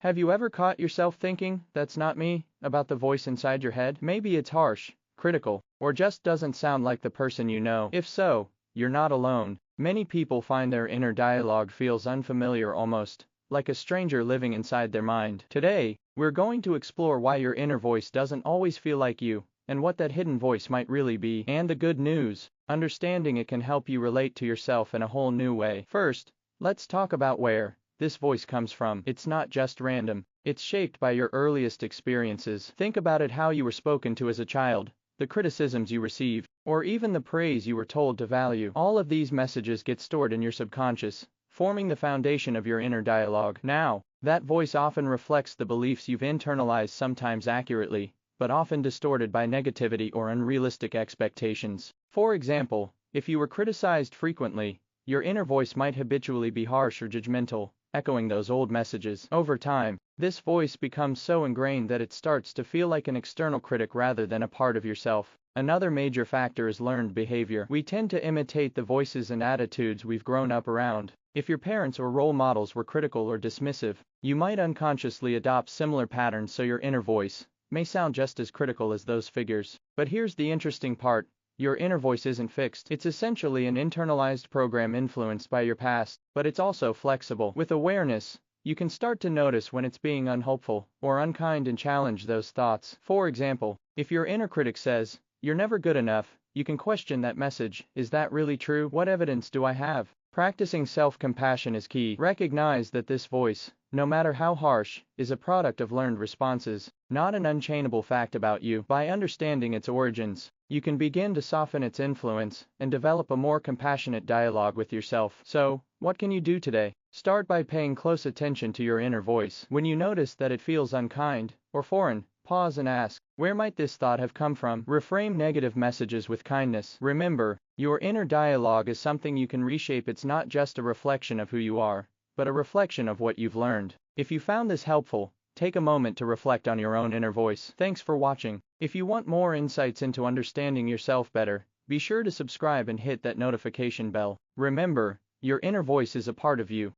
Have you ever caught yourself thinking, "That's not me," about the voice inside your head? Maybe it's harsh, critical, or just doesn't sound like the person you know. If so, you're not alone. Many people find their inner dialogue feels unfamiliar, almost like a stranger living inside their mind. Today, we're going to explore why your inner voice doesn't always feel like you, and what that hidden voice might really be. And the good news, understanding it can help you relate to yourself in a whole new way. First, let's talk about where this voice comes from. It's not just random. It's shaped by your earliest experiences. Think about it: how you were spoken to as a child, the criticisms you received, or even the praise you were told to value. All of these messages get stored in your subconscious, forming the foundation of your inner dialogue. Now, that voice often reflects the beliefs you've internalized, sometimes accurately, but often distorted by negativity or unrealistic expectations. For example, if you were criticized frequently, your inner voice might habitually be harsh or judgmental, echoing those old messages. Over time, this voice becomes so ingrained that it starts to feel like an external critic rather than a part of yourself. Another major factor is learned behavior. We tend to imitate the voices and attitudes we've grown up around. If your parents or role models were critical or dismissive, you might unconsciously adopt similar patterns, so your inner voice may sound just as critical as those figures. But here's the interesting part: your inner voice isn't fixed. It's essentially an internalized program influenced by your past, but it's also flexible. With awareness, you can start to notice when it's being unhelpful or unkind and challenge those thoughts. For example, if your inner critic says, "You're never good enough," you can question that message. Is that really true? What evidence do I have? Practicing self-compassion is key. Recognize that this voice, no matter how harsh, is a product of learned responses, not an unchainable fact about you. By understanding its origins, you can begin to soften its influence and develop a more compassionate dialogue with yourself. So, what can you do today? Start by paying close attention to your inner voice. When you notice that it feels unkind or foreign, pause and ask, where might this thought have come from? Reframe negative messages with kindness. Remember, your inner dialogue is something you can reshape. It's not just a reflection of who you are, but a reflection of what you've learned. If you found this helpful, take a moment to reflect on your own inner voice. Thanks for watching. If you want more insights into understanding yourself better, be sure to subscribe and hit that notification bell. Remember, your inner voice is a part of you,